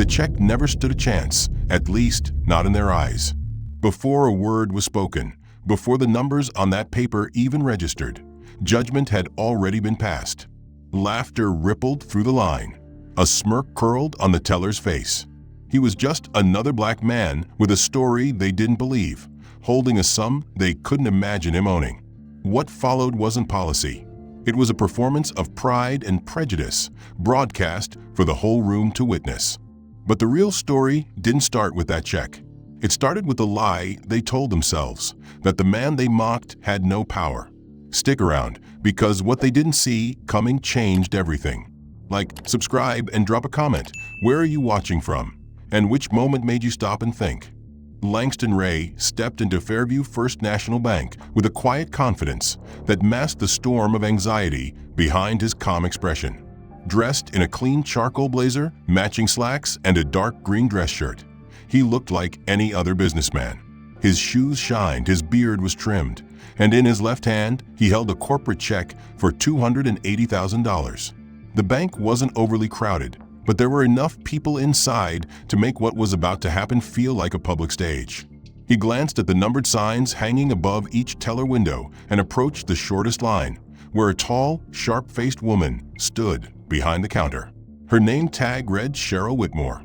The check never stood a chance, at least not in their eyes. Before a word was spoken, before the numbers on that paper even registered, judgment had already been passed. Laughter rippled through the line. A smirk curled on the teller's face. He was just another black man with a story they didn't believe, holding a sum they couldn't imagine him owning. What followed wasn't policy. It was a performance of pride and prejudice, broadcast for the whole room to witness. But the real story didn't start with that check. It started with the lie they told themselves, that the man they mocked had no power. Stick around, because what they didn't see coming changed everything. Like, subscribe and drop a comment. Where are you watching from? And which moment made you stop and think? Langston Ray stepped into Fairview First National Bank with a quiet confidence that masked the storm of anxiety behind his calm expression. Dressed in a clean charcoal blazer, matching slacks, and a dark green dress shirt, he looked like any other businessman. His shoes shined, his beard was trimmed, and in his left hand, he held a corporate check for $280,000. The bank wasn't overly crowded, but there were enough people inside to make what was about to happen feel like a public stage. He glanced at the numbered signs hanging above each teller window and approached the shortest line, where a tall, sharp-faced woman stood behind the counter. Her name tag read Cheryl Whitmore.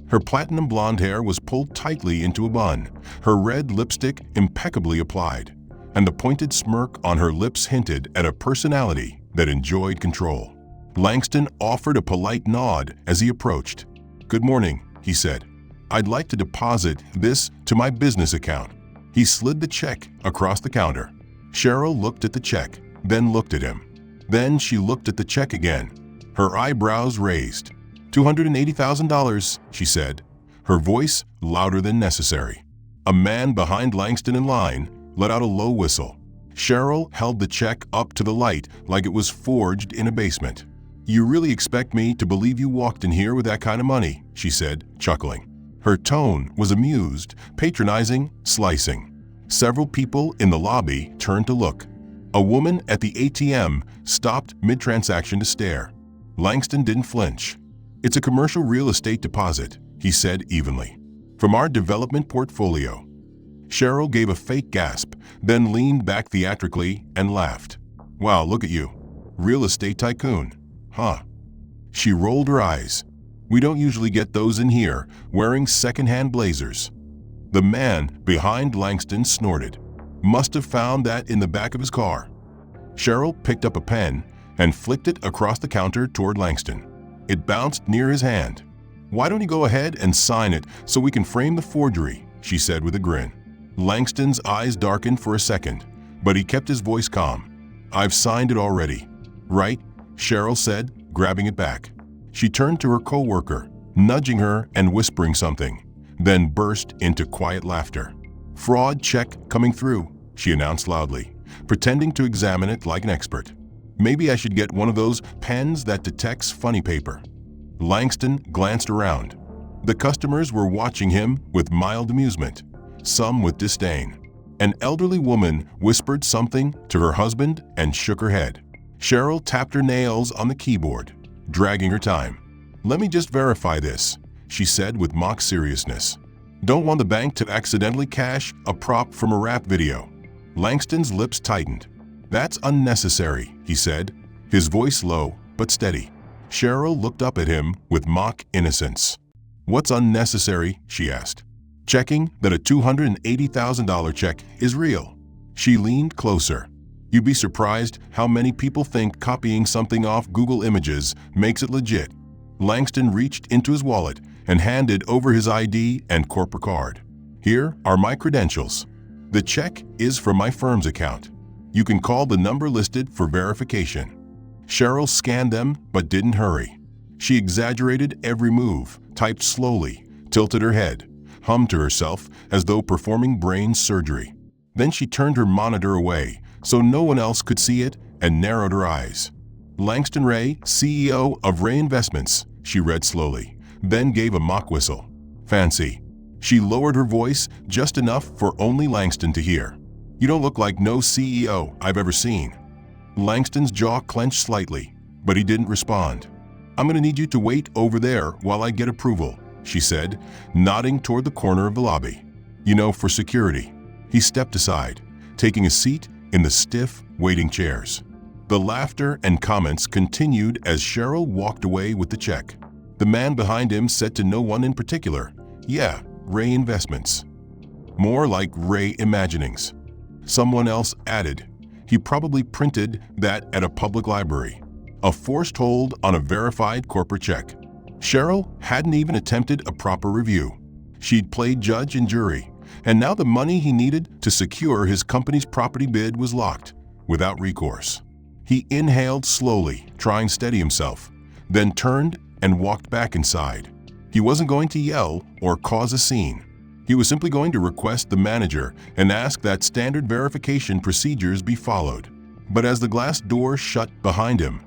Her platinum blonde hair was pulled tightly into a bun, her red lipstick impeccably applied, and the pointed smirk on her lips hinted at a personality that enjoyed control. Langston offered a polite nod as he approached. "Good morning," he said. "I'd like to deposit this to my business account." He slid the check across the counter. Cheryl looked at the check, then looked at him. Then she looked at the check again, her eyebrows raised. $280,000, she said, her voice louder than necessary. A man behind Langston in line let out a low whistle. Cheryl held the check up to the light like it was forged in a basement. "You really expect me to believe you walked in here with that kind of money?" she said, chuckling. Her tone was amused, patronizing, slicing. Several people in the lobby turned to look. A woman at the ATM stopped mid-transaction to stare. Langston didn't flinch. "It's a commercial real estate deposit," he said evenly, "from our development portfolio." Cheryl gave a fake gasp, then leaned back theatrically and laughed. "Wow, look at you. Real estate tycoon. Huh?" She rolled her eyes. "We don't usually get those in here, wearing second-hand blazers." The man behind Langston snorted. "Must have found that in the back of his car." Cheryl picked up a pen and flicked it across the counter toward Langston. It bounced near his hand. "Why don't you go ahead and sign it so we can frame the forgery?" she said with a grin. Langston's eyes darkened for a second, but he kept his voice calm. "I've signed it already." "Right?" Cheryl said, grabbing it back. She turned to her co-worker, nudging her and whispering something, then burst into quiet laughter. "Fraud check coming through," she announced loudly, pretending to examine it like an expert. "Maybe I should get one of those pens that detects funny paper." Langston glanced around. The customers were watching him with mild amusement, some with disdain. An elderly woman whispered something to her husband and shook her head. Cheryl tapped her nails on the keyboard, dragging her time. "Let me just verify this," she said with mock seriousness. "Don't want the bank to accidentally cash a prop from a rap video." Langston's lips tightened. "That's unnecessary," he said, his voice low but steady. Cheryl looked up at him with mock innocence. "What's unnecessary?" she asked. "Checking that a $280,000 check is real." She leaned closer. "You'd be surprised how many people think copying something off Google Images makes it legit." Langston reached into his wallet and handed over his ID and corporate card. "Here are my credentials. The check is from my firm's account. You can call the number listed for verification." Cheryl scanned them but didn't hurry. She exaggerated every move, typed slowly, tilted her head, hummed to herself as though performing brain surgery. Then she turned her monitor away so no one else could see it and narrowed her eyes. "Langston Ray, CEO of Ray Investments," she read slowly, then gave a mock whistle. "Fancy." She lowered her voice just enough for only Langston to hear. "You don't look like no CEO I've ever seen." Langston's jaw clenched slightly, but he didn't respond. "I'm going to need you to wait over there while I get approval," she said, nodding toward the corner of the lobby. For security. He stepped aside, taking a seat in the stiff, waiting chairs. The laughter and comments continued as Cheryl walked away with the check. The man behind him said to no one in particular, "Yeah, Ray Investments." More like Ray Imaginings. Someone else added, "He probably printed that at a public library." A forced hold on a verified corporate check. Cheryl hadn't even attempted a proper review. She'd played judge and jury, and now the money he needed to secure his company's property bid was locked, without recourse. He inhaled slowly, trying to steady himself, then turned and walked back inside. He wasn't going to yell or cause a scene. He was simply going to request the manager and ask that standard verification procedures be followed. But as the glass door shut behind him,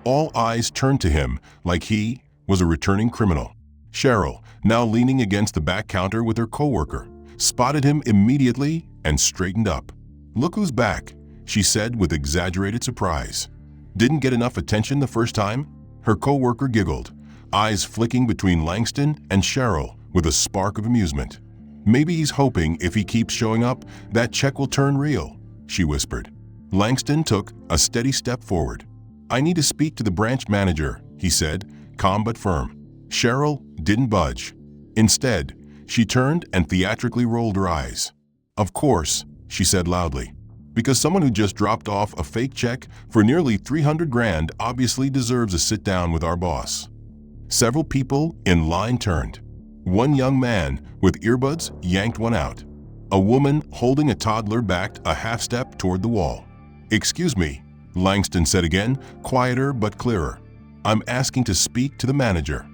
all eyes turned to him like he was a returning criminal. Cheryl, now leaning against the back counter with her coworker, spotted him immediately and straightened up. "Look who's back," she said with exaggerated surprise. "Didn't get enough attention the first time?" Her coworker giggled, eyes flicking between Langston and Cheryl with a spark of amusement. "Maybe he's hoping if he keeps showing up, that check will turn real," she whispered. Langston took a steady step forward. "I need to speak to the branch manager," he said, calm but firm. Cheryl didn't budge. Instead, she turned and theatrically rolled her eyes. "Of course," she said loudly, "because someone who just dropped off a fake check for nearly 300 grand obviously deserves a sit down with our boss." Several people in line turned. One young man with earbuds yanked one out. A woman holding a toddler backed a half step toward the wall. "Excuse me," Langston said again, quieter but clearer. "I'm asking to speak to the manager."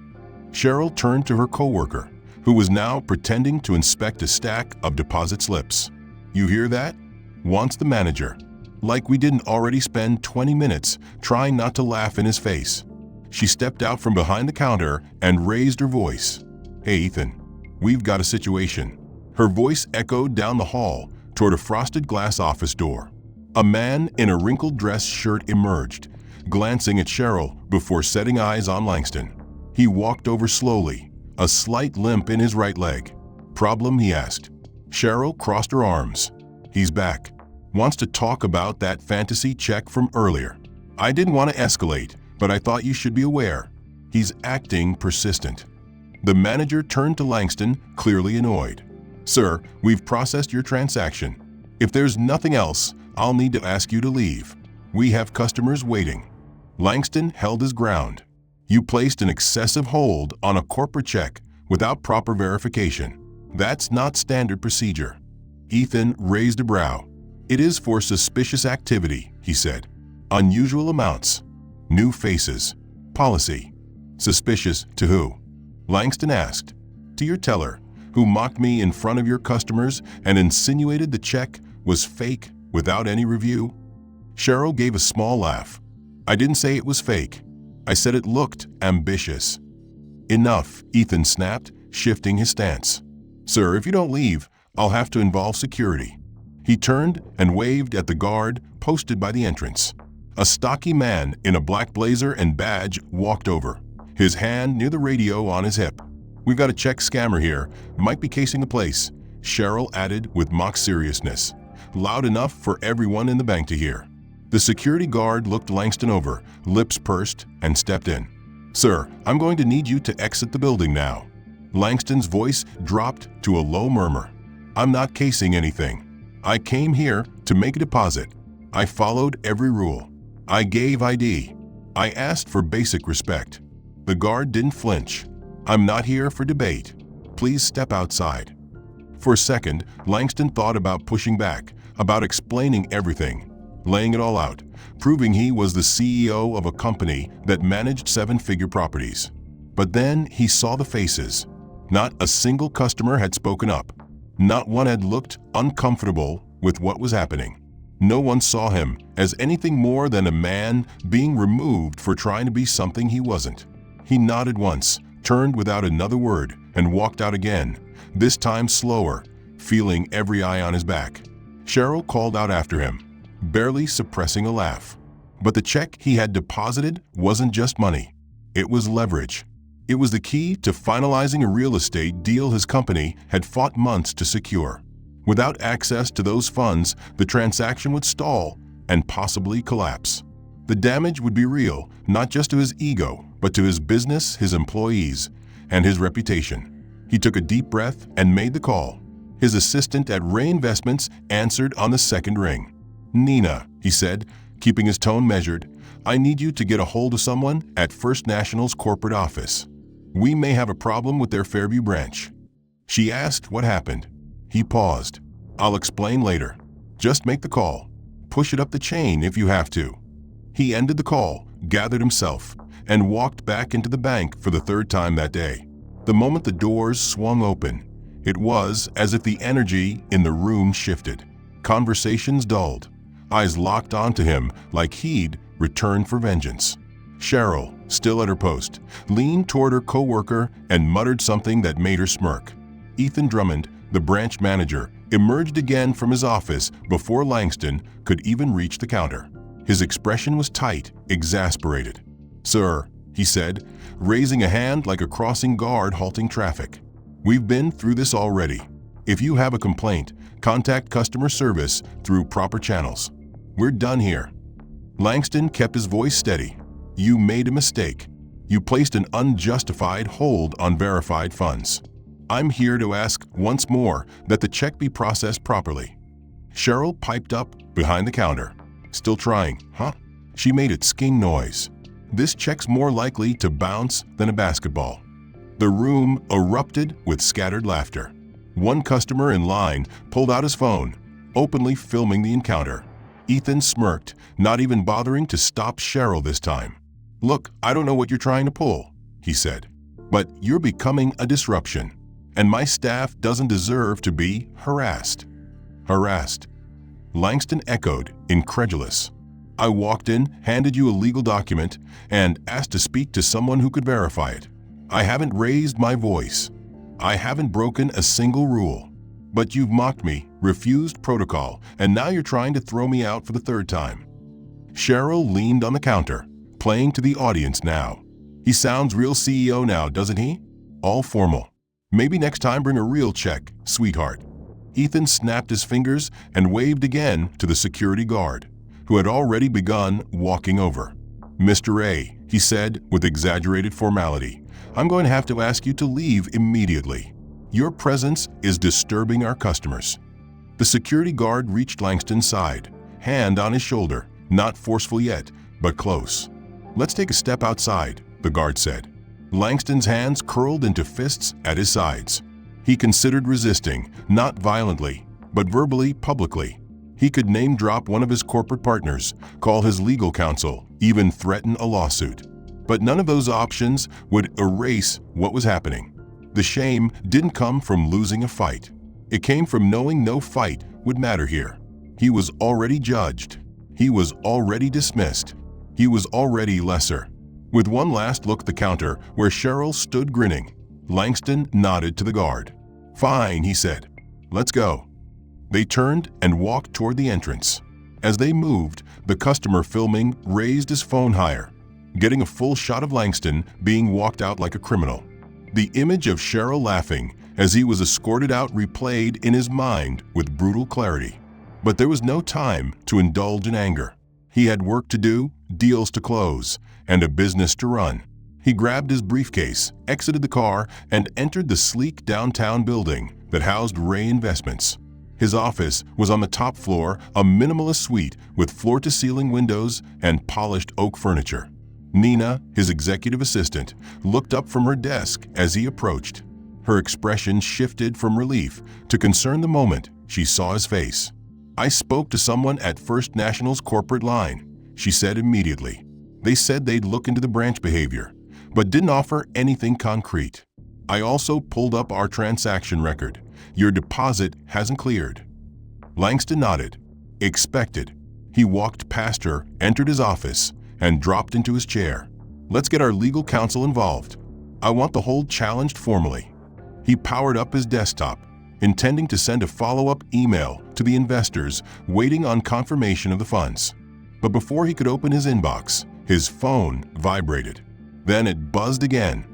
Cheryl turned to her coworker, who was now pretending to inspect a stack of deposit slips. "You hear that? Wants the manager." Like we didn't already spend 20 minutes trying not to laugh in his face. She stepped out from behind the counter and raised her voice. "Hey, Ethan, we've got a situation." Her voice echoed down the hall toward a frosted glass office door. A man in a wrinkled dress shirt emerged, glancing at Cheryl before setting eyes on Langston. He walked over slowly, a slight limp in his right leg. "Problem?" he asked. Cheryl crossed her arms. "He's back. Wants to talk about that fantasy check from earlier. I didn't want to escalate, but I thought you should be aware. He's acting persistent." The manager turned to Langston, clearly annoyed. "Sir, we've processed your transaction. If there's nothing else, I'll need to ask you to leave. We have customers waiting." Langston held his ground. "You placed an excessive hold on a corporate check without proper verification. That's not standard procedure." Ethan raised a brow. "It is for suspicious activity," he said. "Unusual amounts. New faces. Policy." "Suspicious to who?" Langston asked. "To your teller, who mocked me in front of your customers and insinuated the check was fake without any review." Cheryl gave a small laugh. "I didn't say it was fake. I said it looked ambitious." "Enough," Ethan snapped, shifting his stance. "Sir, if you don't leave, I'll have to involve security." He turned and waved at the guard posted by the entrance. A stocky man in a black blazer and badge walked over, his hand near the radio on his hip. "We've got a check scammer here, might be casing the place," Cheryl added with mock seriousness, loud enough for everyone in the bank to hear. The security guard looked Langston over, lips pursed, and stepped in. "Sir, I'm going to need you to exit the building now." Langston's voice dropped to a low murmur. "I'm not casing anything. I came here to make a deposit. I followed every rule. I gave ID. I asked for basic respect." The guard didn't flinch. "I'm not here for debate. Please step outside." For a second, Langston thought about pushing back, about explaining everything, laying it all out, proving he was the CEO of a company that managed 7-figure properties. But then he saw the faces. Not a single customer had spoken up. Not one had looked uncomfortable with what was happening. No one saw him as anything more than a man being removed for trying to be something he wasn't. He nodded once, turned without another word, and walked out again, this time slower, feeling every eye on his back. Cheryl called out after him, barely suppressing a laugh. But the check he had deposited wasn't just money. It was leverage. It was the key to finalizing a real estate deal his company had fought months to secure. Without access to those funds, the transaction would stall and possibly collapse. The damage would be real, not just to his ego, but to his business, his employees, and his reputation. He took a deep breath and made the call. His assistant at Ray Investments answered on the second ring. "Nina," he said, keeping his tone measured, "I need you to get a hold of someone at First National's corporate office. We may have a problem with their Fairview branch." She asked what happened. He paused. "I'll explain later. Just make the call. Push it up the chain if you have to." He ended the call, gathered himself, and walked back into the bank for the third time that day. The moment the doors swung open, it was as if the energy in the room shifted. Conversations dulled. Eyes locked onto him like he'd returned for vengeance. Cheryl, still at her post, leaned toward her coworker and muttered something that made her smirk. Ethan Drummond, the branch manager, emerged again from his office before Langston could even reach the counter. His expression was tight, exasperated. "Sir," he said, raising a hand like a crossing guard halting traffic. "We've been through this already. If you have a complaint, contact customer service through proper channels. We're done here." Langston kept his voice steady. "You made a mistake. You placed an unjustified hold on verified funds. I'm here to ask once more that the check be processed properly." Cheryl piped up behind the counter. "Still trying, huh?" She made a sking noise. "This check's more likely to bounce than a basketball." The room erupted with scattered laughter. One customer in line pulled out his phone, openly filming the encounter. Ethan smirked, not even bothering to stop Cheryl this time. "Look, I don't know what you're trying to pull," he said, "but you're becoming a disruption, and my staff doesn't deserve to be harassed." "Harassed?" Langston echoed, incredulous. "I walked in, handed you a legal document, and asked to speak to someone who could verify it. I haven't raised my voice. I haven't broken a single rule. But you've mocked me, refused protocol, and now you're trying to throw me out for the third time." Cheryl leaned on the counter, playing to the audience now. "He sounds real CEO now, doesn't he? All formal. Maybe next time bring a real check, sweetheart." Ethan snapped his fingers and waved again to the security guard, who had already begun walking over. "Mr. A," he said with exaggerated formality, "I'm going to have to ask you to leave immediately. Your presence is disturbing our customers." The security guard reached Langston's side, hand on his shoulder, not forceful yet, but close. "Let's take a step outside," the guard said. Langston's hands curled into fists at his sides. He considered resisting, not violently, but verbally, publicly. He could name-drop one of his corporate partners, call his legal counsel, even threaten a lawsuit. But none of those options would erase what was happening. The shame didn't come from losing a fight. It came from knowing no fight would matter here. He was already judged. He was already dismissed. He was already lesser. With one last look at the counter where Cheryl stood grinning, Langston nodded to the guard. "Fine," he said. "Let's go." They turned and walked toward the entrance. As they moved, the customer filming raised his phone higher, getting a full shot of Langston being walked out like a criminal. The image of Cheryl laughing as he was escorted out replayed in his mind with brutal clarity. But there was no time to indulge in anger. He had work to do, deals to close, and a business to run. He grabbed his briefcase, exited the car, and entered the sleek downtown building that housed Ray Investments. His office was on the top floor, a minimalist suite with floor-to-ceiling windows and polished oak furniture. Nina, his executive assistant, looked up from her desk as he approached. Her expression shifted from relief to concern the moment she saw his face. "I spoke to someone at First National's corporate line," she said immediately. "They said they'd look into the branch behavior, but didn't offer anything concrete. I also pulled up our transaction record. Your deposit hasn't cleared." Langston nodded. Expected. He walked past her, entered his office, and dropped into his chair. "Let's get our legal counsel involved. I want the hold challenged formally." He powered up his desktop, intending to send a follow-up email to the investors waiting on confirmation of the funds. But before he could open his inbox, his phone vibrated. Then it buzzed again,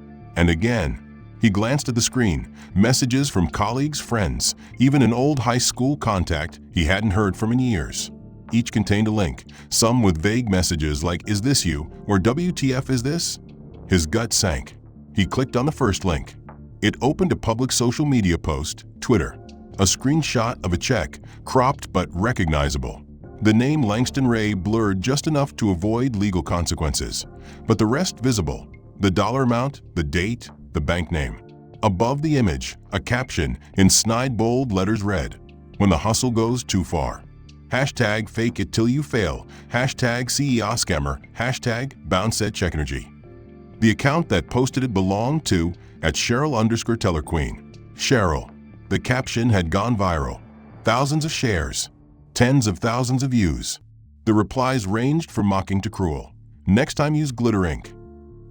and again. He glanced at the screen, messages from colleagues, friends, even an old high school contact he hadn't heard from in years. Each contained a link, some with vague messages like "Is this you?" or "WTF is this?" His gut sank. He clicked on the first link. It opened a public social media post, Twitter. A screenshot of a check, cropped but recognizable. The name Langston Ray blurred just enough to avoid legal consequences, but the rest visible. The dollar amount, the date, the bank name. Above the image, a caption in snide bold letters read, "When the hustle goes too far. Hashtag fake it till you fail. Hashtag CEO scammer. Hashtag bounce at check energy." The account that posted it belonged to @Cheryl_TellerQueen. Cheryl. The caption had gone viral. Thousands of shares. Tens of thousands of views. The replies ranged from mocking to cruel. "Next time use glitter ink."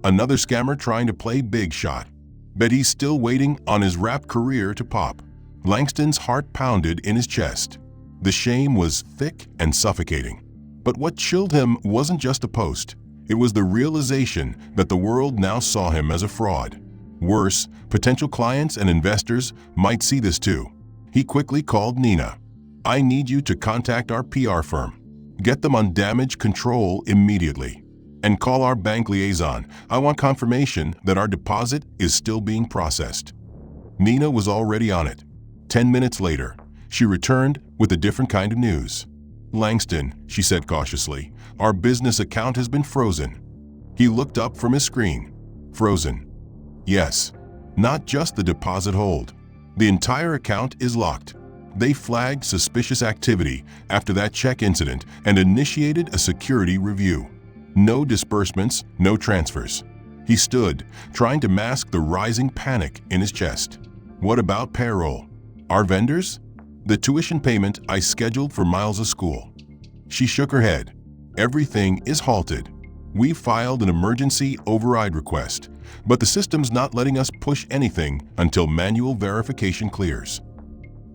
Another scammer trying to play big shot. Bet he's still waiting on his rap career to pop. Langston's heart pounded in his chest. The shame was thick and suffocating. But what chilled him wasn't just a post. It was the realization that the world now saw him as a fraud. Worse, potential clients and investors might see this too. He quickly called Nina. "I need you to contact our PR firm. Get them on damage control immediately. And call our bank liaison. I want confirmation that our deposit is still being processed." Nina was already on it. 10 minutes later, she returned with a different kind of news. "Langston," she said cautiously, "our business account has been frozen." He looked up from his screen. Frozen. Yes, not just the deposit hold. The entire account is locked. They flagged suspicious activity after that check incident and initiated a security review. No disbursements, no transfers. He stood, trying to mask the rising panic in his chest. "What about payroll? Our vendors? The tuition payment I scheduled for Miles' school?" She shook her head. "Everything is halted. We filed an emergency override request, but the system's not letting us push anything until manual verification clears."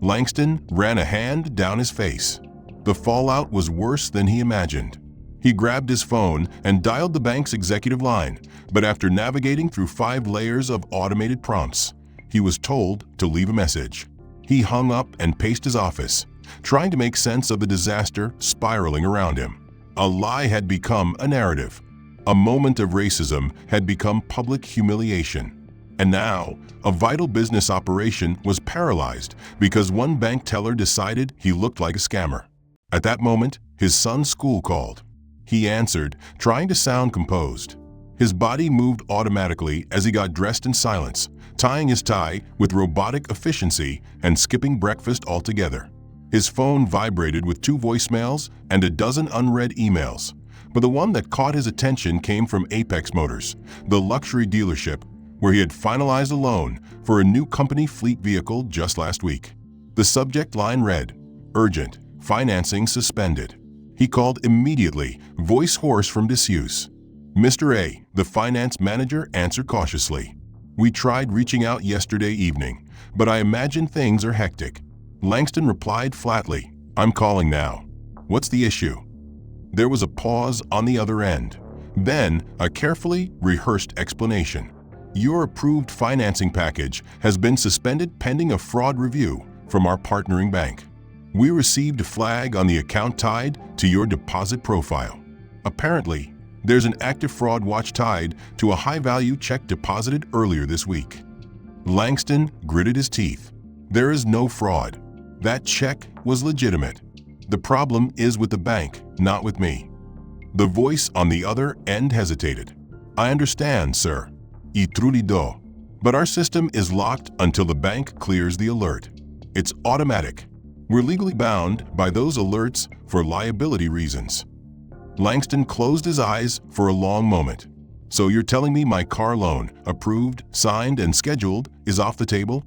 Langston ran a hand down his face. The fallout was worse than he imagined. He grabbed his phone and dialed the bank's executive line, but after navigating through 5 layers of automated prompts, he was told to leave a message. He hung up and paced his office, trying to make sense of the disaster spiraling around him. A lie had become a narrative. A moment of racism had become public humiliation. And now, a vital business operation was paralyzed because one bank teller decided he looked like a scammer. At that moment, his son's school called. He answered, trying to sound composed. His body moved automatically as he got dressed in silence, tying his tie with robotic efficiency and skipping breakfast altogether. His phone vibrated with 2 voicemails and a dozen unread emails, but the one that caught his attention came from Apex Motors, the luxury dealership where he had finalized a loan for a new company fleet vehicle just last week. The subject line read, "Urgent, financing suspended." He called immediately, voice hoarse from disuse. Mr. A, the finance manager, answered cautiously. "We tried reaching out yesterday evening, but I imagine things are hectic." Langston replied flatly, "I'm calling now. What's the issue?" There was a pause on the other end. Then, a carefully rehearsed explanation. "Your approved financing package has been suspended pending a fraud review from our partnering bank. We received a flag on the account tied to your deposit profile. Apparently, there's an active fraud watch tied to a high-value check deposited earlier this week." Langston gritted his teeth. "There is no fraud. That check was legitimate. The problem is with the bank, not with me." The voice on the other end hesitated. "I understand, sir. I truly do. But our system is locked until the bank clears the alert. It's automatic. We're legally bound by those alerts for liability reasons." Langston closed his eyes for a long moment. "So you're telling me my car loan, approved, signed, and scheduled, is off the table?"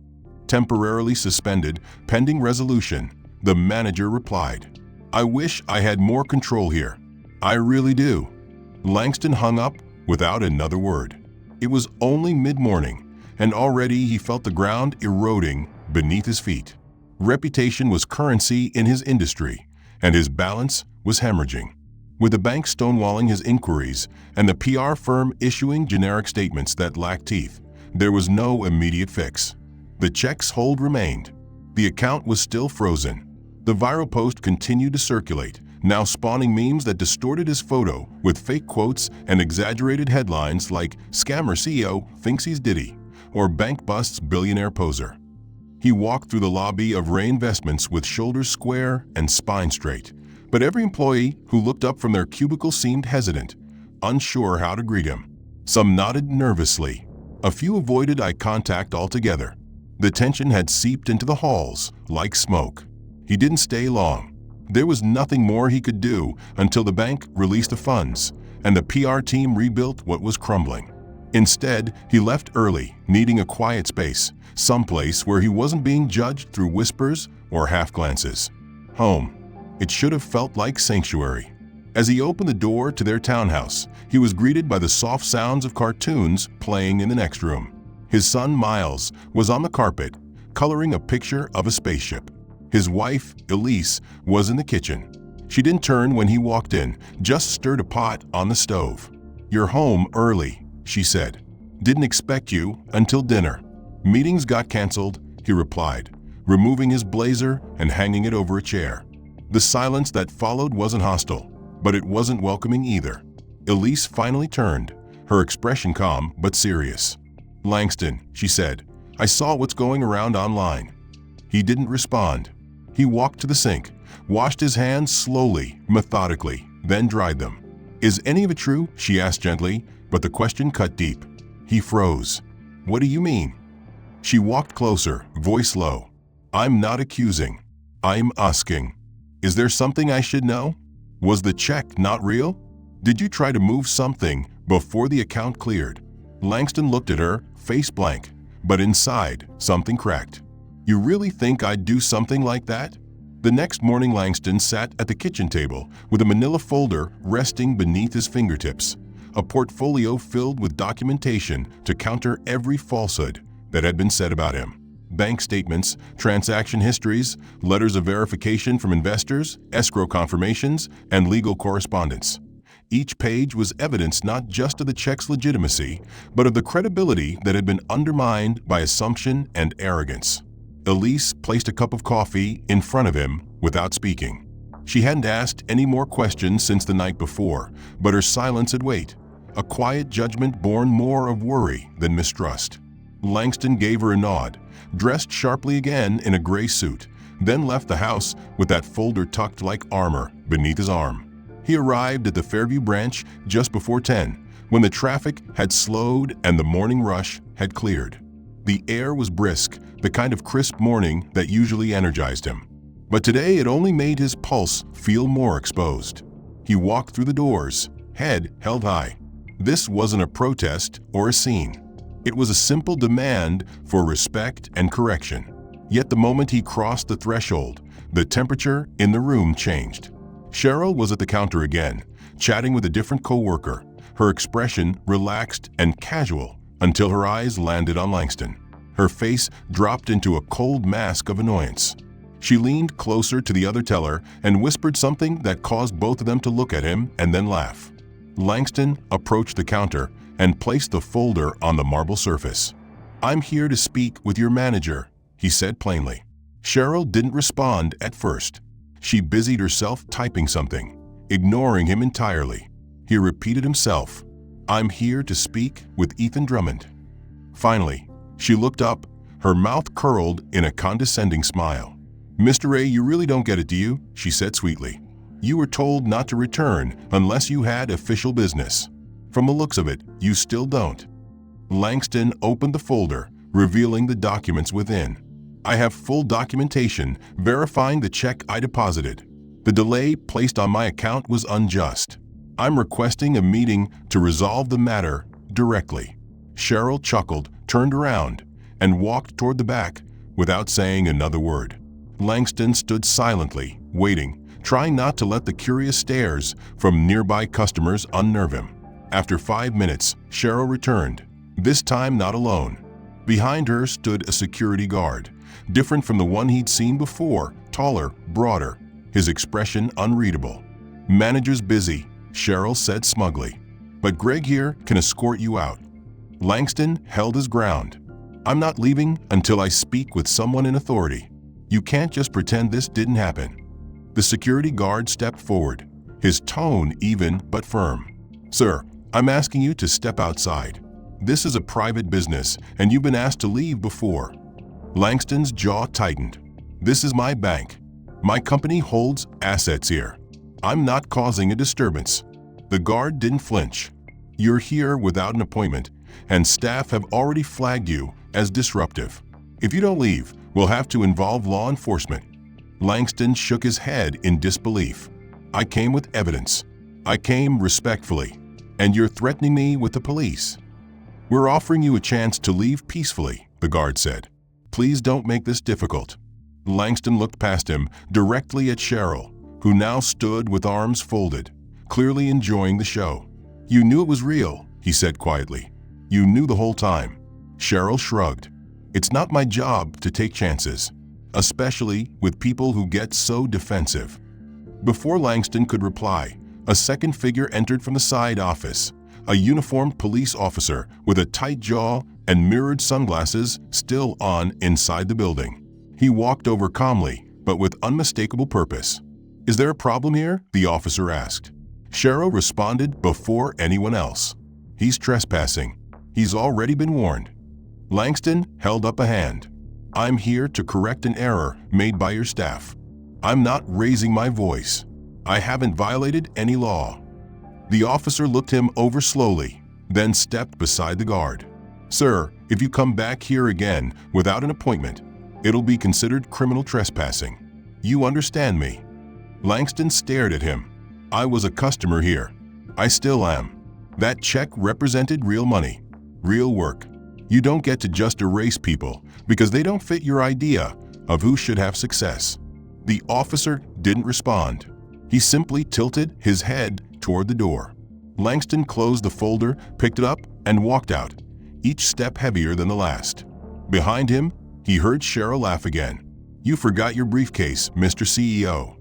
"Temporarily suspended, pending resolution," the manager replied. "I wish I had more control here. I really do." Langston hung up without another word. It was only mid-morning, and already he felt the ground eroding beneath his feet. Reputation was currency in his industry, and his balance was hemorrhaging. With the bank stonewalling his inquiries and the PR firm issuing generic statements that lacked teeth, there was no immediate fix. The check's hold remained. The account was still frozen. The viral post continued to circulate, now spawning memes that distorted his photo with fake quotes and exaggerated headlines like "Scammer CEO thinks he's Diddy" or "Bank busts billionaire poser." He walked through the lobby of Ray Investments with shoulders square and spine straight, but every employee who looked up from their cubicle seemed hesitant, unsure how to greet him. Some nodded nervously. A few avoided eye contact altogether. The tension had seeped into the halls like smoke. He didn't stay long. There was nothing more he could do until the bank released the funds and the PR team rebuilt what was crumbling. Instead, he left early, needing a quiet space, someplace where he wasn't being judged through whispers or half glances. Home. It should have felt like sanctuary. As he opened the door to their townhouse, he was greeted by the soft sounds of cartoons playing in the next room. His son Miles was on the carpet, coloring a picture of a spaceship. His wife, Elise, was in the kitchen. She didn't turn when he walked in, just stirred a pot on the stove. "You're home early," she said. "Didn't expect you until dinner." "Meetings got canceled," he replied, removing his blazer and hanging it over a chair. The silence that followed wasn't hostile, but it wasn't welcoming either. Elise finally turned, her expression calm but serious. "Langston," she said, "I saw what's going around online." He didn't respond. He walked to the sink, washed his hands slowly, methodically, then dried them. "Is any of it true?" she asked gently, but the question cut deep. He froze. "What do you mean?" She walked closer, voice low. "I'm not accusing. I'm asking. Is there something I should know? Was the check not real? Did you try to move something before the account cleared?" Langston looked at her, face blank, but inside, something cracked. "You really think I'd do something like that?" The next morning, Langston sat at the kitchen table with a manila folder resting beneath his fingertips, a portfolio filled with documentation to counter every falsehood that had been said about him. Bank statements, transaction histories, letters of verification from investors, escrow confirmations, and legal correspondence. Each page was evidence not just of the check's legitimacy, but of the credibility that had been undermined by assumption and arrogance. Elise placed a cup of coffee in front of him without speaking. She hadn't asked any more questions since the night before, but her silence had weight, a quiet judgment born more of worry than mistrust. Langston gave her a nod, dressed sharply again in a gray suit, then left the house with that folder tucked like armor beneath his arm. He arrived at the Fairview branch just before 10, when the traffic had slowed and the morning rush had cleared. The air was brisk, the kind of crisp morning that usually energized him. But today it only made his pulse feel more exposed. He walked through the doors, head held high. This wasn't a protest or a scene. It was a simple demand for respect and correction. Yet the moment he crossed the threshold, the temperature in the room changed. Cheryl was at the counter again, chatting with a different coworker, her expression relaxed and casual until her eyes landed on Langston. Her face dropped into a cold mask of annoyance. She leaned closer to the other teller and whispered something that caused both of them to look at him and then laugh. Langston approached the counter and placed the folder on the marble surface. "I'm here to speak with your manager," he said plainly. Cheryl didn't respond at first. She busied herself typing something, ignoring him entirely. He repeated himself, "I'm here to speak with Ethan Drummond." Finally, she looked up, her mouth curled in a condescending smile. "Mr. Ray, you really don't get it, do you?" she said sweetly. "You were told not to return unless you had official business. From the looks of it, you still don't." Langston opened the folder, revealing the documents within. "I have full documentation verifying the check I deposited. The delay placed on my account was unjust. I'm requesting a meeting to resolve the matter directly." Cheryl chuckled, turned around, and walked toward the back without saying another word. Langston stood silently, waiting, trying not to let the curious stares from nearby customers unnerve him. After 5 minutes, Cheryl returned, this time not alone. Behind her stood a security guard, different from the one he'd seen before, taller, broader, his expression unreadable. "Manager's busy," Cheryl said smugly, "but Greg here can escort you out." Langston held his ground. I'm not leaving until I speak with someone in authority. You can't just pretend this didn't happen. The security guard stepped forward, his tone even but firm. Sir, I'm asking you to step outside. This is a private business, and you've been asked to leave before. Langston's jaw tightened. This is my bank. My company holds assets here. I'm not causing a disturbance. The guard didn't flinch. You're here without an appointment, and staff have already flagged you as disruptive. If you don't leave, we'll have to involve law enforcement. Langston shook his head in disbelief. I came with evidence. I came respectfully, and you're threatening me with the police. We're offering you a chance to leave peacefully, the guard said. Please don't make this difficult. Langston looked past him directly at Cheryl, who now stood with arms folded, clearly enjoying the show. You knew it was real, he said quietly. You knew the whole time. Cheryl shrugged. It's not my job to take chances, especially with people who get so defensive. Before Langston could reply, a second figure entered from the side office, a uniformed police officer with a tight jaw and mirrored sunglasses still on inside the building. He walked over calmly, but with unmistakable purpose. Is there a problem here? The officer asked. Cheryl responded before anyone else. He's trespassing. He's already been warned. Langston held up a hand. I'm here to correct an error made by your staff. I'm not raising my voice. I haven't violated any law. The officer looked him over slowly, then stepped beside the guard. Sir, if you come back here again without an appointment, it'll be considered criminal trespassing. You understand me? Langston stared at him. I was a customer here. I still am. That check represented real money, real work. You don't get to just erase people because they don't fit your idea of who should have success. The officer didn't respond. He simply tilted his head toward the door. Langston closed the folder, picked it up, and walked out, each step heavier than the last. Behind him, he heard Cheryl laugh again. You forgot your briefcase, Mr. CEO.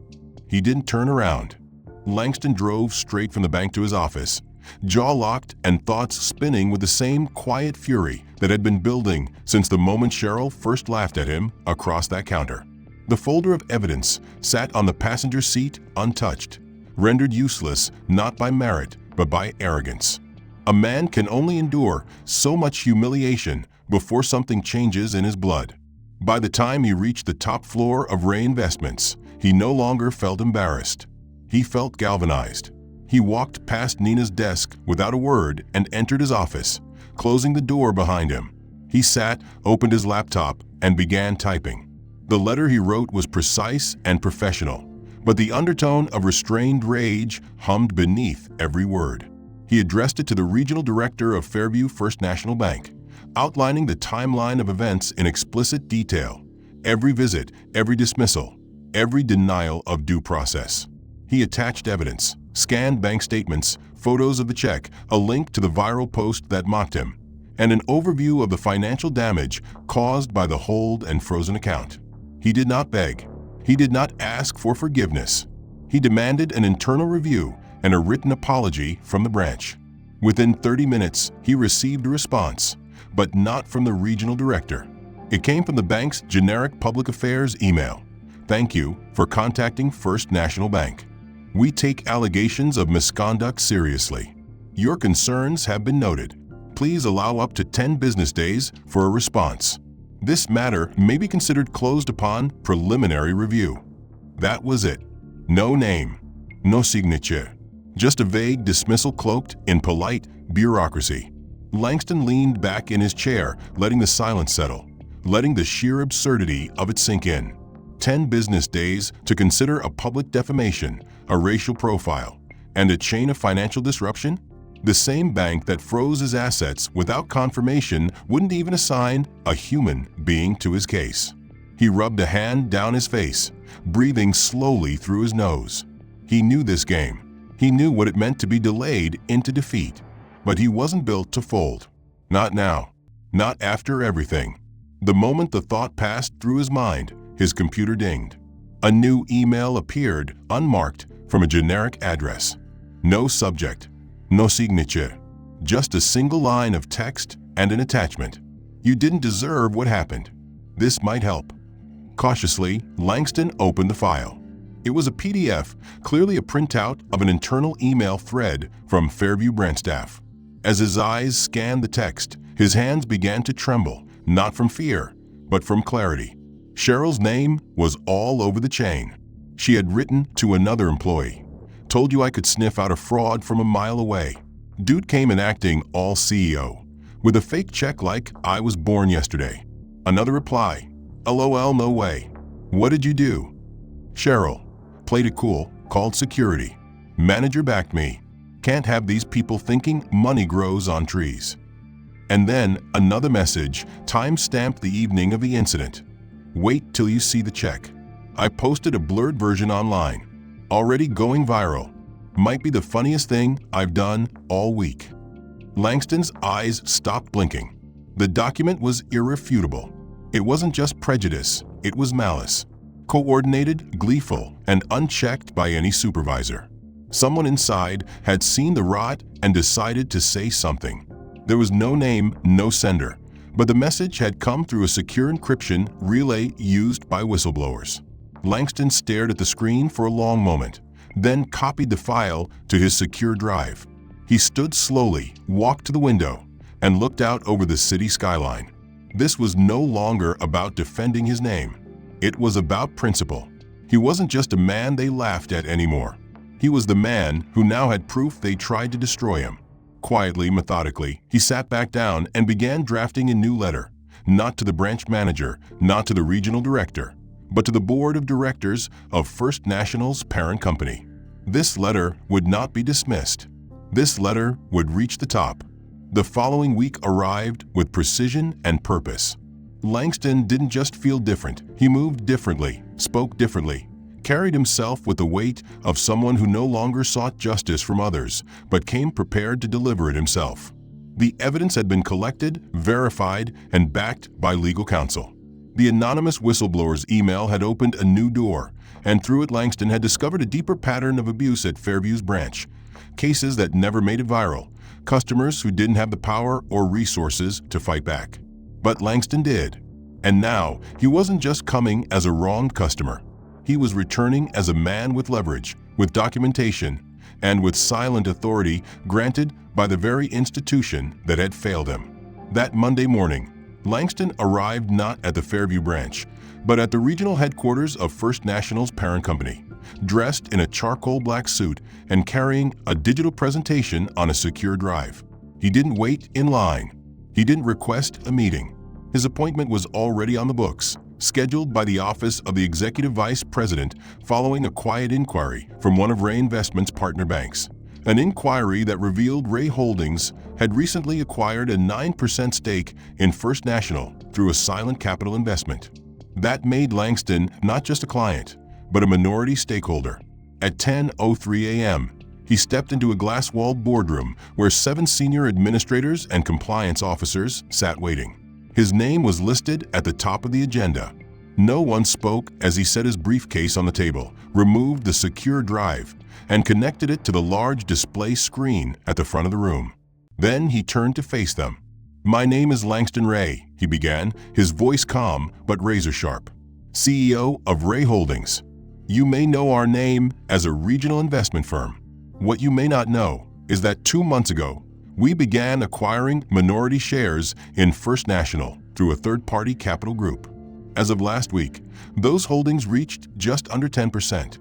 He didn't turn around. Langston drove straight from the bank to his office, jaw locked and thoughts spinning with the same quiet fury that had been building since the moment Cheryl first laughed at him across that counter. The folder of evidence sat on the passenger seat untouched, rendered useless not by merit but by arrogance. A man can only endure so much humiliation before something changes in his blood. By the time he reached the top floor of Ray Investments, he no longer felt embarrassed. He felt galvanized. He walked past Nina's desk without a word and entered his office, closing the door behind him. He sat, opened his laptop, and began typing. The letter he wrote was precise and professional, but the undertone of restrained rage hummed beneath every word. He addressed it to the regional director of Fairview First National Bank, outlining the timeline of events in explicit detail, every visit, every dismissal, every denial of due process. He attached evidence, scanned bank statements, photos of the check, a link to the viral post that mocked him, and an overview of the financial damage caused by the hold and frozen account. He did not beg. He did not ask for forgiveness. He demanded an internal review and a written apology from the branch. Within 30 minutes, he received a response, but not from the regional director. It came from the bank's generic public affairs email. Thank you for contacting First National Bank. We take allegations of misconduct seriously. Your concerns have been noted. Please allow up to 10 business days for a response. This matter may be considered closed upon preliminary review. That was it. No name, no signature, just a vague dismissal cloaked in polite bureaucracy. Langston leaned back in his chair, letting the silence settle, letting the sheer absurdity of it sink in. 10 business days to consider a public defamation, a racial profile, and a chain of financial disruption? The same bank that froze his assets without confirmation wouldn't even assign a human being to his case. He rubbed a hand down his face, breathing slowly through his nose. He knew this game. He knew what it meant to be delayed into defeat. But he wasn't built to fold. Not now. Not after everything. The moment the thought passed through his mind, his computer dinged. A new email appeared, unmarked, from a generic address. No subject. No signature, just a single line of text and an attachment. You didn't deserve what happened. This might help. Cautiously, Langston opened the file. It was a PDF, clearly a printout of an internal email thread from Fairview branch staff. As his eyes scanned the text, his hands began to tremble, not from fear, but from clarity. Cheryl's name was all over the chain. She had written to another employee. Told you I could sniff out a fraud from a mile away. Dude came in acting all CEO, with a fake check like I was born yesterday. Another reply. LOL, no way. What did you do? Cheryl. Played it cool, called security. Manager backed me. Can't have these people thinking money grows on trees. And then another message, time-stamped the evening of the incident. Wait till you see the check. I posted a blurred version online. Already going viral. Might be the funniest thing I've done all week. Langston's eyes stopped blinking. The document was irrefutable. It wasn't just prejudice, it was malice. Coordinated, gleeful, and unchecked by any supervisor. Someone inside had seen the rot and decided to say something. There was no name, no sender, but the message had come through a secure encryption relay used by whistleblowers. Langston stared at the screen for a long moment, then copied the file to his secure drive. He stood slowly, walked to the window, and looked out over the city skyline. This was no longer about defending his name. It was about principle. He wasn't just a man they laughed at anymore. He was the man who now had proof they tried to destroy him. Quietly, methodically, he sat back down and began drafting a new letter, not to the branch manager, not to the regional director, but to the board of directors of First National's parent company. This letter would not be dismissed. This letter would reach the top. The following week arrived with precision and purpose. Langston didn't just feel different, he moved differently, spoke differently, carried himself with the weight of someone who no longer sought justice from others, but came prepared to deliver it himself. The evidence had been collected, verified, and backed by legal counsel. The anonymous whistleblower's email had opened a new door, and through it Langston had discovered a deeper pattern of abuse at Fairview's branch. Cases that never made it viral, customers who didn't have the power or resources to fight back. But Langston did. And now, he wasn't just coming as a wronged customer. He was returning as a man with leverage, with documentation, and with silent authority granted by the very institution that had failed him. That Monday morning, Langston arrived not at the Fairview branch, but at the regional headquarters of First National's parent company, dressed in a charcoal black suit and carrying a digital presentation on a secure drive. He didn't wait in line. He didn't request a meeting. His appointment was already on the books, scheduled by the Office of the Executive Vice President following a quiet inquiry from one of Ray Investments' partner banks. An inquiry that revealed Ray Holdings had recently acquired a 9% stake in First National through a silent capital investment. That made Langston not just a client, but a minority stakeholder. At 10:03 a.m., he stepped into a glass-walled boardroom where 7 senior administrators and compliance officers sat waiting. His name was listed at the top of the agenda. No one spoke as he set his briefcase on the table, removed the secure drive, and connected it to the large display screen at the front of the room. Then he turned to face them. "My name is Langston Ray," he began, his voice calm but razor-sharp. "CEO of Ray Holdings. You may know our name as a regional investment firm. What you may not know is that 2 months ago, we began acquiring minority shares in First National through a third-party capital group. As of last week, those holdings reached just under 10%.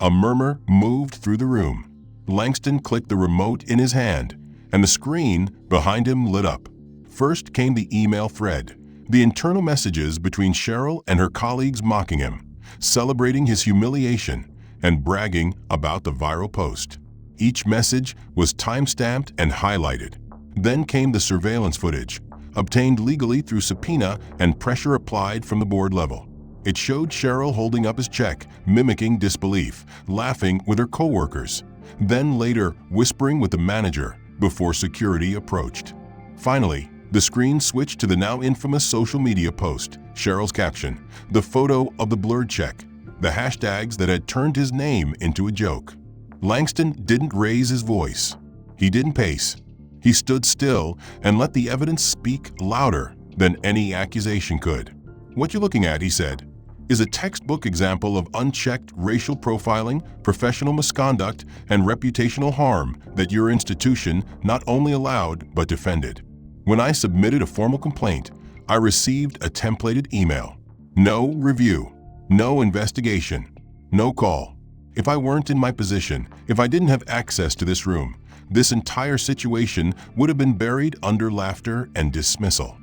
A murmur moved through the room. Langston clicked the remote in his hand, and the screen behind him lit up. First came the email thread, the internal messages between Cheryl and her colleagues mocking him, celebrating his humiliation, and bragging about the viral post. Each message was time-stamped and highlighted. Then came the surveillance footage, obtained legally through subpoena and pressure applied from the board level. It showed Cheryl holding up his check, mimicking disbelief, laughing with her coworkers, then later whispering with the manager before security approached. Finally, the screen switched to the now infamous social media post, Cheryl's caption, the photo of the blurred check, the hashtags that had turned his name into a joke. Langston didn't raise his voice. He didn't pace. He stood still and let the evidence speak louder than any accusation could. "What you're looking at," he said, "is a textbook example of unchecked racial profiling, professional misconduct, and reputational harm that your institution not only allowed but defended. When I submitted a formal complaint, I received a templated email. No review, no investigation, no call. If I weren't in my position, if I didn't have access to this room, this entire situation would have been buried under laughter and dismissal."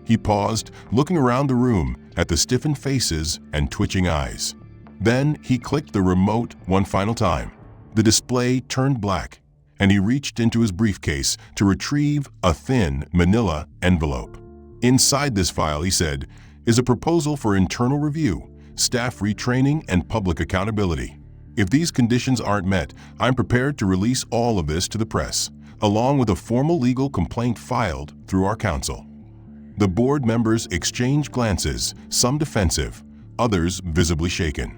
He paused, looking around the room at the stiffened faces and twitching eyes. Then he clicked the remote one final time. The display turned black, and he reached into his briefcase to retrieve a thin manila envelope. "Inside this file," he said, "is a proposal for internal review, staff retraining, and public accountability. If these conditions aren't met, I'm prepared to release all of this to the press, along with a formal legal complaint filed through our counsel." The board members exchanged glances, some defensive, others visibly shaken.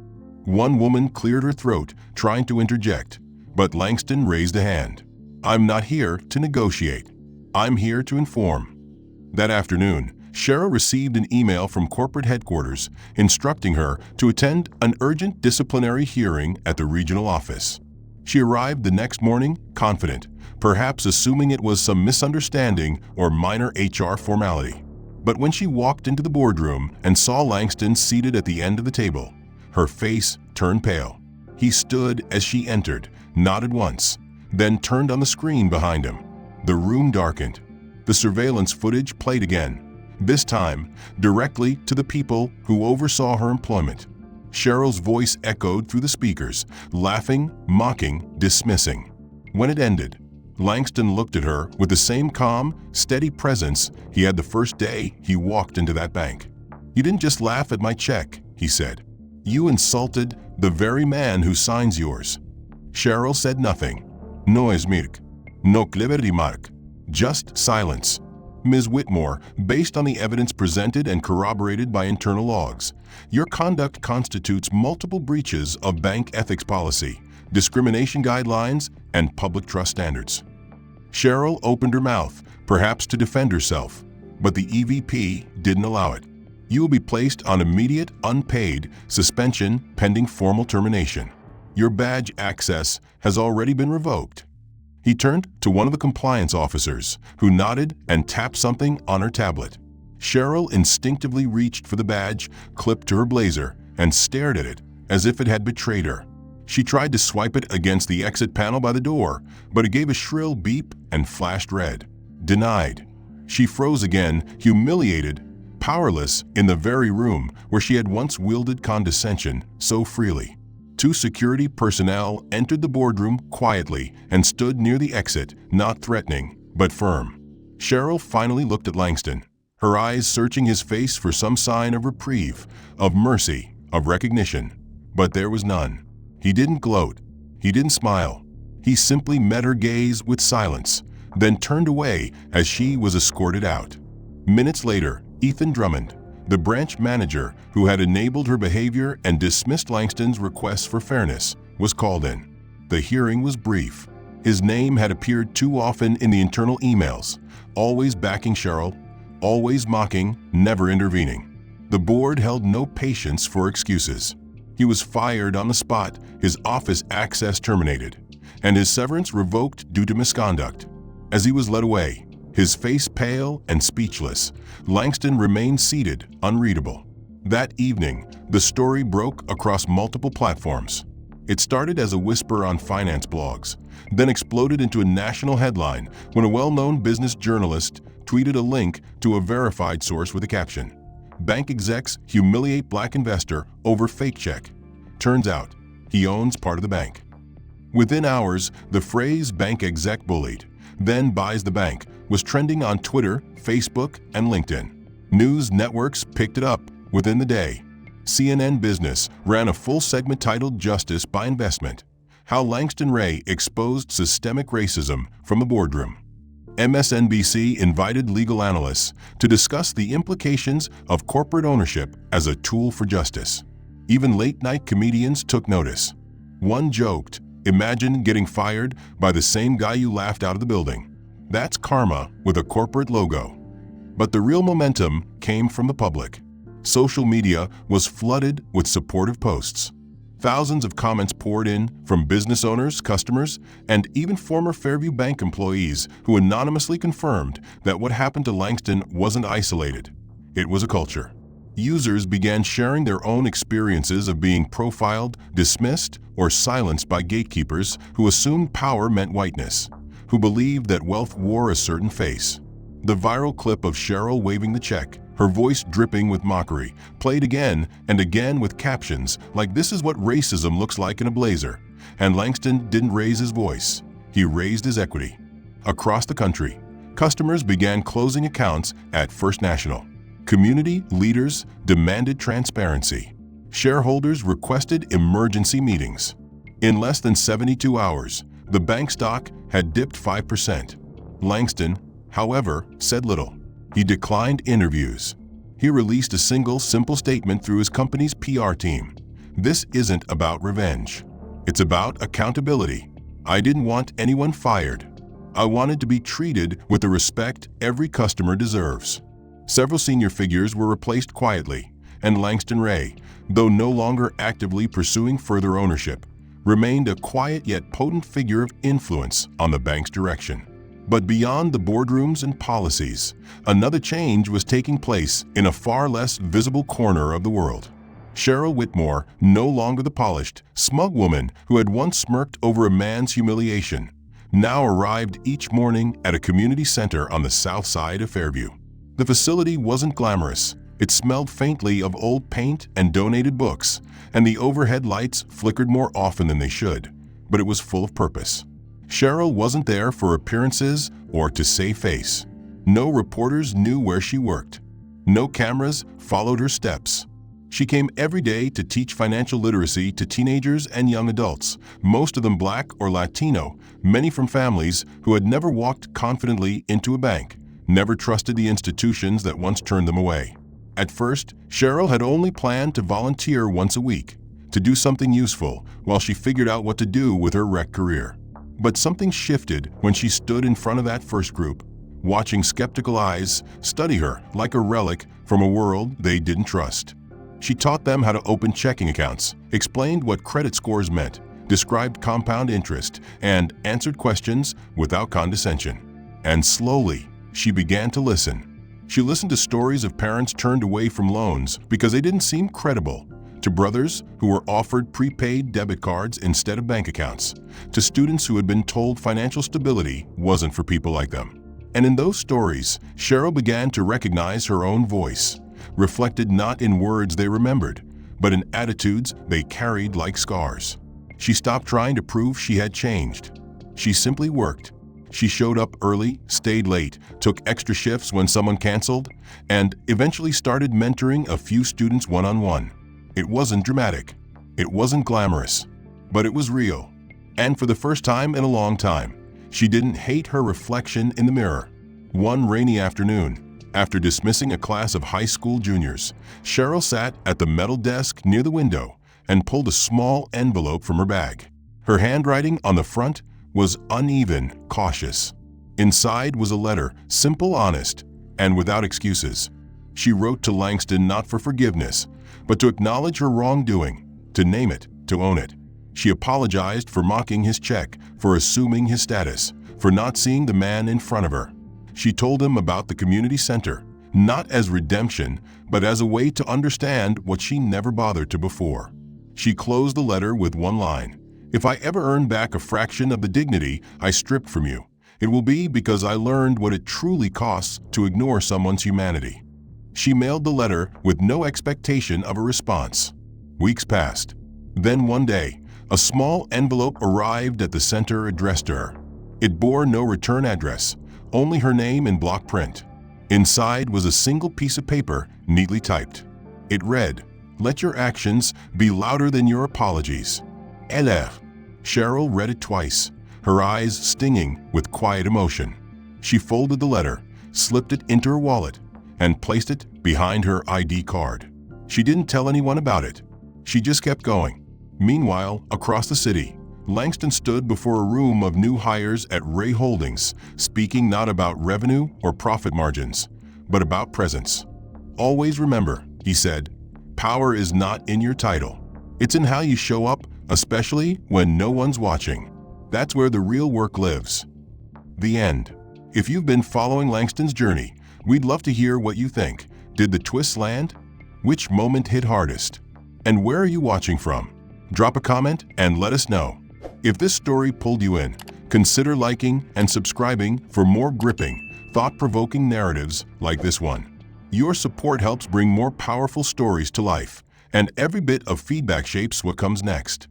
One woman cleared her throat, trying to interject, but Langston raised a hand. "I'm not here to negotiate. I'm here to inform." That afternoon, Cheryl received an email from corporate headquarters instructing her to attend an urgent disciplinary hearing at the regional office. She arrived the next morning confident, perhaps assuming it was some misunderstanding or minor HR formality. But when she walked into the boardroom and saw Langston seated at the end of the table, her face turned pale. He stood as she entered, nodded once, then turned on the screen behind him. The room darkened. The surveillance footage played again, this time directly to the people who oversaw her employment. Cheryl's voice echoed through the speakers, laughing, mocking, dismissing. When it ended, Langston looked at her with the same calm, steady presence he had the first day he walked into that bank. "You didn't just laugh at my check," he said. "You insulted the very man who signs yours." Cheryl said nothing. "No es Mirk. No cleverty Mark." Just silence. "Ms. Whitmore, based on the evidence presented and corroborated by internal logs, your conduct constitutes multiple breaches of bank ethics policy, discrimination guidelines, and public trust standards." Cheryl opened her mouth, perhaps to defend herself, but the EVP didn't allow it. "You will be placed on immediate, unpaid suspension pending formal termination. Your badge access has already been revoked." He turned to one of the compliance officers, who nodded and tapped something on her tablet. Cheryl instinctively reached for the badge clipped to her blazer and stared at it as if it had betrayed her. She tried to swipe it against the exit panel by the door, but it gave a shrill beep and flashed red. Denied. She froze again, humiliated, powerless in the very room where she had once wielded condescension so freely. Two security personnel entered the boardroom quietly and stood near the exit, not threatening, but firm. Cheryl finally looked at Langston, her eyes searching his face for some sign of reprieve, of mercy, of recognition. But there was none. He didn't gloat. He didn't smile. He simply met her gaze with silence, then turned away as she was escorted out. Minutes later, Ethan Drummond, the branch manager who had enabled her behavior and dismissed Langston's requests for fairness, was called in. The hearing was brief. His name had appeared too often in the internal emails, always backing Cheryl, always mocking, never intervening. The board held no patience for excuses. He was fired on the spot, his office access terminated, and his severance revoked due to misconduct. As he was led away, his face pale and speechless, Langston remained seated, unreadable. That evening, the story broke across multiple platforms. It started as a whisper on finance blogs, then exploded into a national headline when a well-known business journalist tweeted a link to a verified source with a caption, "Bank execs humiliate black investor over fake check. Turns out, he owns part of the bank." Within hours, the phrase "bank exec bullied, then buys the bank" was trending on Twitter, Facebook, and LinkedIn. News networks picked it up within the day. CNN Business ran a full segment titled "Justice by Investment: How Langston Ray Exposed Systemic Racism from the Boardroom." MSNBC invited legal analysts to discuss the implications of corporate ownership as a tool for justice. Even late-night comedians took notice. One joked, "Imagine getting fired by the same guy you laughed out of the building." That's karma with a corporate logo. But the real momentum came from the public. Social media was flooded with supportive posts. Thousands of comments poured in from business owners, customers, and even former Fairview Bank employees who anonymously confirmed that what happened to Langston wasn't isolated. It was a culture. Users began sharing their own experiences of being profiled, dismissed, or silenced by gatekeepers who assumed power meant whiteness, who believed that wealth wore a certain face. The viral clip of Cheryl waving the check, her voice dripping with mockery, played again and again with captions like "This is what racism looks like in a blazer." And Langston didn't raise his voice. He raised his equity. Across the country, customers began closing accounts at First National. Community leaders demanded transparency. Shareholders requested emergency meetings. In less than 72 hours, the bank stock had dipped 5%. Langston, however, said little. He declined interviews. He released a single, simple statement through his company's PR team. "This isn't about revenge. It's about accountability. I didn't want anyone fired. I wanted to be treated with the respect every customer deserves." Several senior figures were replaced quietly, and Langston Ray, though no longer actively pursuing further ownership, remained a quiet yet potent figure of influence on the bank's direction. But beyond the boardrooms and policies, another change was taking place in a far less visible corner of the world. Cheryl Whitmore, no longer the polished, smug woman who had once smirked over a man's humiliation, now arrived each morning at a community center on the south side of Fairview. The facility wasn't glamorous. It smelled faintly of old paint and donated books, and the overhead lights flickered more often than they should, but it was full of purpose. Cheryl wasn't there for appearances or to save face. No reporters knew where she worked. No cameras followed her steps. She came every day to teach financial literacy to teenagers and young adults, most of them Black or Latino, many from families who had never walked confidently into a bank, never trusted the institutions that once turned them away. At first, Cheryl had only planned to volunteer once a week, to do something useful while she figured out what to do with her rec career. But something shifted when she stood in front of that first group, watching skeptical eyes study her like a relic from a world they didn't trust. She taught them how to open checking accounts, explained what credit scores meant, described compound interest, and answered questions without condescension. And slowly, she began to listen. She listened to stories of parents turned away from loans because they didn't seem credible, to brothers who were offered prepaid debit cards instead of bank accounts, to students who had been told financial stability wasn't for people like them. And in those stories, Cheryl began to recognize her own voice, reflected not in words they remembered, but in attitudes they carried like scars. She stopped trying to prove she had changed. She simply worked. She showed up early, stayed late, took extra shifts when someone canceled, and eventually started mentoring a few students one-on-one. It wasn't dramatic. It wasn't glamorous. But it was real. And for the first time in a long time, she didn't hate her reflection in the mirror. One rainy afternoon, after dismissing a class of high school juniors, Cheryl sat at the metal desk near the window and pulled a small envelope from her bag. Her handwriting on the front was uneven, cautious. Inside was a letter, simple, honest, and without excuses. She wrote to Langston not for forgiveness, but to acknowledge her wrongdoing, to name it, to own it. She apologized for mocking his check, for assuming his status, for not seeing the man in front of her. She told him about the community center, not as redemption, but as a way to understand what she never bothered to before. She closed the letter with one line: "If I ever earn back a fraction of the dignity I stripped from you, it will be because I learned what it truly costs to ignore someone's humanity." She mailed the letter with no expectation of a response. Weeks passed. Then one day, a small envelope arrived at the center addressed to her. It bore no return address, only her name in block print. Inside was a single piece of paper, neatly typed. It read, "Let your actions be louder than your apologies. LR." Cheryl read it twice, her eyes stinging with quiet emotion. She folded the letter, slipped it into her wallet, and placed it behind her ID card. She didn't tell anyone about it. She just kept going. Meanwhile, across the city, Langston stood before a room of new hires at Ray Holdings, speaking not about revenue or profit margins, but about presence. "Always remember," he said, "power is not in your title. It's in how you show up, especially when no one's watching. That's where the real work lives." The end. If you've been following Langston's journey, we'd love to hear what you think. Did the twists land? Which moment hit hardest? And where are you watching from? Drop a comment and let us know. If this story pulled you in, consider liking and subscribing for more gripping, thought-provoking narratives like this one. Your support helps bring more powerful stories to life, and every bit of feedback shapes what comes next.